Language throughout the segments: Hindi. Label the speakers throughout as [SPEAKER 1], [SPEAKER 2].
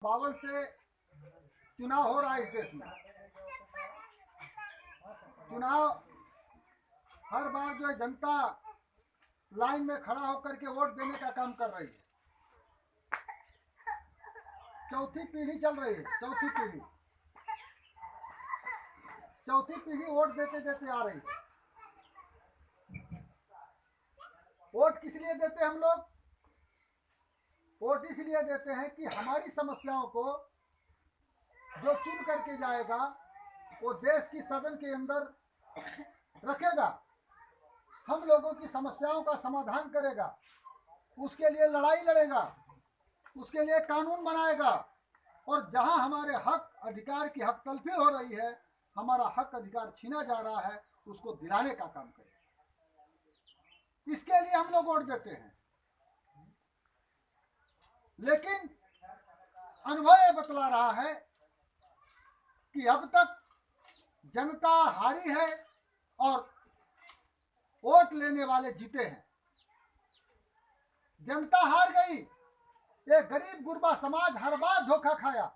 [SPEAKER 1] 52 से चुनाव हो रहा है इस देश में। चुनाव हर बार जो है जनता लाइन में खड़ा होकर के वोट देने का काम कर रही है। चौथी पीढ़ी चल रही है, चौथी पीढ़ी वोट देते देते आ रही है। वोट किस लिए देते हैं हम लोग? वोट इसलिए देते हैं कि हमारी समस्याओं को जो चुन करके जाएगा वो देश की सदन के अंदर रखेगा, हम लोगों की समस्याओं का समाधान करेगा, उसके लिए लड़ाई लड़ेगा, उसके लिए कानून बनाएगा, और जहां हमारे हक अधिकार की हक तलफी हो रही है, हमारा हक अधिकार छीना जा रहा है, उसको दिलाने का काम करेगा। इसके लिए हम लोग वोट देते हैं। लेकिन अनुभव ये बतला रहा है कि अब तक जनता हारी है और वोट लेने वाले जीते हैं। जनता हार गई। ये गरीब गुरबा समाज हर बार धोखा खाया,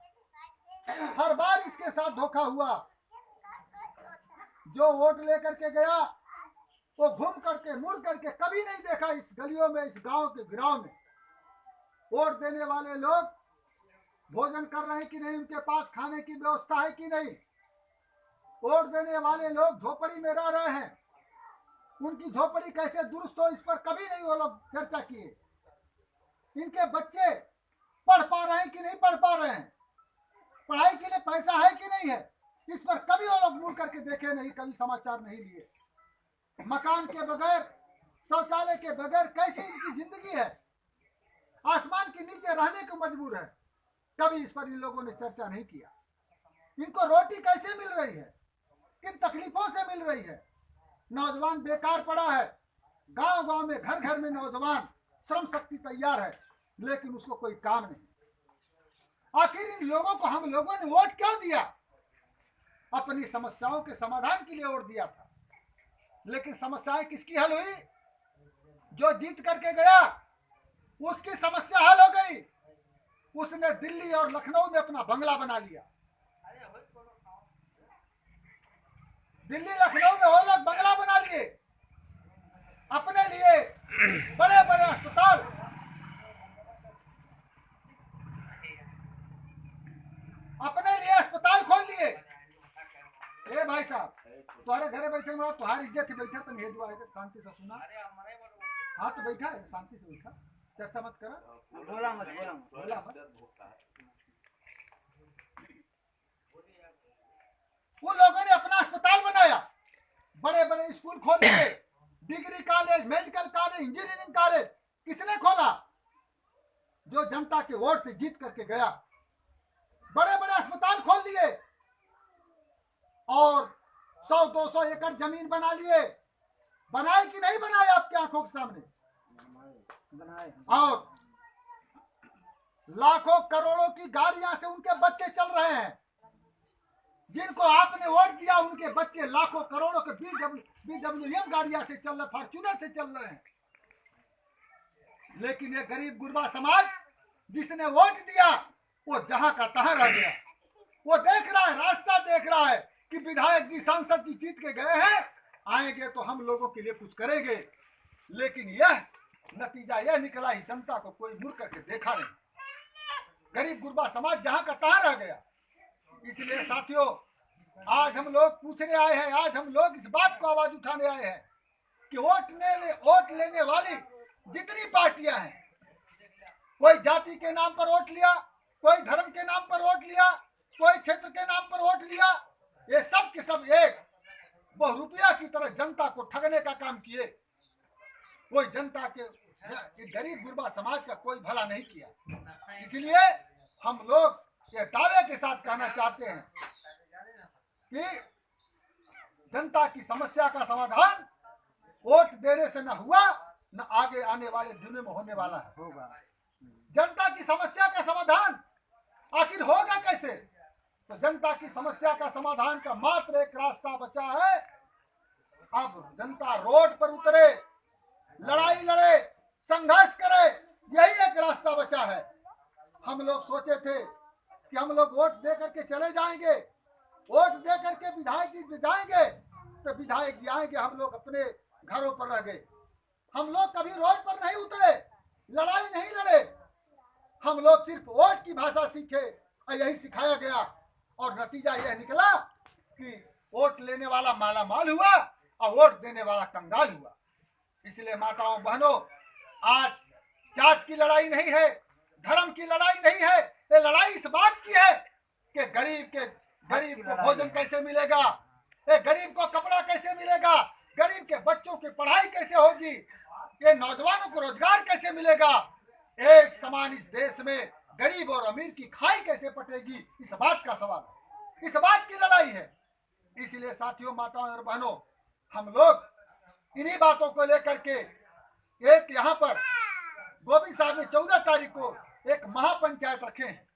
[SPEAKER 1] हर बार इसके साथ धोखा हुआ। जो वोट लेकर के गया वो घूम करके मुड़ करके कभी नहीं देखा इस गलियों में, इस गांव के गिराव में वोट देने वाले लोग भोजन कर रहे हैं कि नहीं, उनके पास खाने की व्यवस्था है कि नहीं, वोट देने वाले लोग झोपड़ी में रह रहे हैं, उनकी झोपड़ी कैसे दुरुस्त हो इस पर कभी नहीं वो लोग चर्चा किए। इनके बच्चे पढ़ पा रहे हैं कि नहीं पढ़ पा रहे हैं, पढ़ाई के लिए पैसा है कि नहीं है, इस पर कभी वो लोग मुड़ करके देखे नहीं, कभी समाचार नहीं लिए। मकान के बगैर, शौचालय के बगैर कैसी इनकी जिंदगी है, आसमान के नीचे रहने को मजबूर है, कभी इस पर इन लोगों ने चर्चा नहीं किया। इनको रोटी कैसे मिल रही है, किन तकलीफों से मिल रही है। नौजवान बेकार पड़ा है, गांव गांव में घर घर में नौजवान श्रम शक्ति तैयार है, लेकिन उसको कोई काम नहीं। आखिर इन लोगों को हम लोगों ने वोट क्यों दिया? अपनी समस्याओं के समाधान के लिए वोट दिया था। लेकिन समस्याएं किसकी हल हुई? जो जीत करके गया उसकी समस्या हल हो गई। उसने दिल्ली और लखनऊ में अपना बंगला बना लिया। दिल्ली लखनऊ में वो लोग बंगला बना लिए, अपने लिए बड़े बड़े अस्पताल, अपने लिए अस्पताल खोल लिए। ए भाई साहब, तुम्हारे घरे बैठे हुआ तुम्हारी इज्जत बैठा तो नहीं दुआ शांति से सुना। हाँ तो बैठा है, शांति से बैठा, चर्चा मत करा, बोला मत। वो लोगों ने अपना अस्पताल बनाया, बड़े बड़े स्कूल खोल दिए, degree college, medical college, engineering college किसने खोला? जो जनता के वोट से जीत करके गया। बड़े बड़े अस्पताल खोल लिए और 100-200 एकड़ जमीन बना लिए। बनाए कि नहीं बनाए आपकी आंखों के सामने? बनाए। और लाखों करोड़ों की गाड़ियां से उनके बच्चे चल रहे हैं। जिनको आपने वोट दिया उनके बच्चे लाखों करोड़ों के BWM गाड़ियां से चल रहे, फॉर्च्यूनर से चल रहे हैं। लेकिन ये गरीब गुरबा समाज जिसने वोट दिया वो जहां का तहां रह गया। वो देख रहा है, रास्ता देख रहा है कि विधायक जी, सांसद जी जीत के गए हैं, आएंगे तो हम लोगों के लिए कुछ करेंगे। लेकिन यह नतीजा यह निकला ही जनता को कोई मुड़ करके देखा नहीं। गरीब गुरबा समाज जहां का तहां रह गया। इसलिए साथियों, आज हम लोग पूछने आए हैं, आज हम लोग इस बात को आवाज उठाने आए हैं कि वोट लेने वाली जितनी पार्टियां हैं, कोई जाति के नाम पर वोट लिया, कोई धर्म के नाम पर वोट लिया, कोई क्षेत्र के नाम पर वोट लिया, ये सब के सब एक बहुरूपिया की तरह जनता को ठगने का काम किए। कोई जनता के गरीब गुरबा समाज का कोई भला नहीं किया। इसलिए हम लोग ये दावे के साथ कहना चाहते हैं कि जनता की समस्या का समाधान वोट देने से न हुआ, न आगे आने वाले दिनों में होने वाला है। जनता की समस्या का समाधान आखिर होगा कैसे? तो जनता की समस्या का समाधान का मात्र एक रास्ता बचा है। अब जनता रोड पर उतरे, लड़ाई लड़े, संघर्ष करे, यही एक रास्ता बचा है। हम लोग सोचे थे कि हम लोग वोट दे करके चले जाएंगे, वोट दे करके विधायक जी जाएंगे तो विधायक जी आएंगे, हम लोग अपने घरों पर रह गए। हम लोग कभी रोड पर नहीं उतरे, लड़ाई नहीं लड़े, हम लोग सिर्फ वोट की भाषा सीखे और यही सिखाया गया और नतीजा यह निकला कि वोट लेने वाला माला माल हुआ और वोट देने वाला कंगाल हुआ। इसलिए माताओं बहनों, आज जात की लड़ाई नहीं है, धर्म की लड़ाई नहीं है, ये लड़ाई इस बात की है कि गरीब को भोजन कैसे मिलेगा, ये गरीब को कपड़ा कैसे मिलेगा, गरीब के बच्चों की पढ़ाई कैसे होगी, ये नौजवानों को रोजगार कैसे मिलेगा, एक समान इस देश में गरीब और अमीर की खाई कैसे पटेगी, इस बात का सवाल है, इस बात की लड़ाई है। इसलिए साथियों, माताओं और बहनों, हम लोग इन्हीं बातों को लेकर के एक यहाँ पर गोविंद साहब ने 14 तारीख को एक महापंचायत रखे हैं।